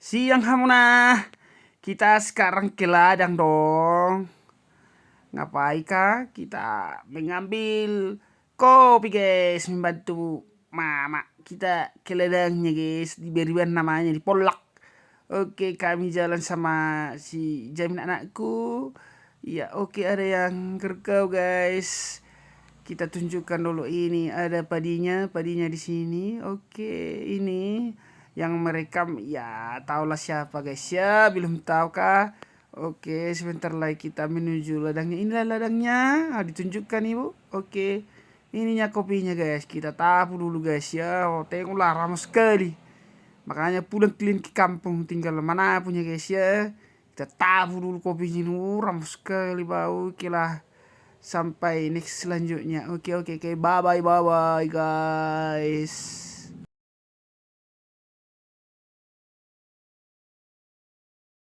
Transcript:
Siang Hamuna, kita sekarang ke ladang dong. Ngapain kah? Kita mengambil kopi guys, membantu mama. Kita ke ladangnya guys, di Beriban namanya, di Polak. Oke, kami jalan sama si Jamin anakku. Iya, oke ada yang kerkau guys. Kita tunjukkan dulu ini ada padinya di sini. Oke, ini yang merekam ya tahulah siapa guys ya, belum tahu kah? Oke, sebentar lagi kita menuju ladangnya. Inilah ladangnya. Ditunjukkan ibu. Oke, ininya kopinya guys. Kita tapu dulu guys ya. Oh, tengoklah ramai sekali. Makanya pulang kalian ke kampung tinggal mana punya guys ya. Kita tabu dulu kopinya ramai sekali bau. Oke lah. Sampai next selanjutnya. Oke oke oke. Bye bye bye bye guys.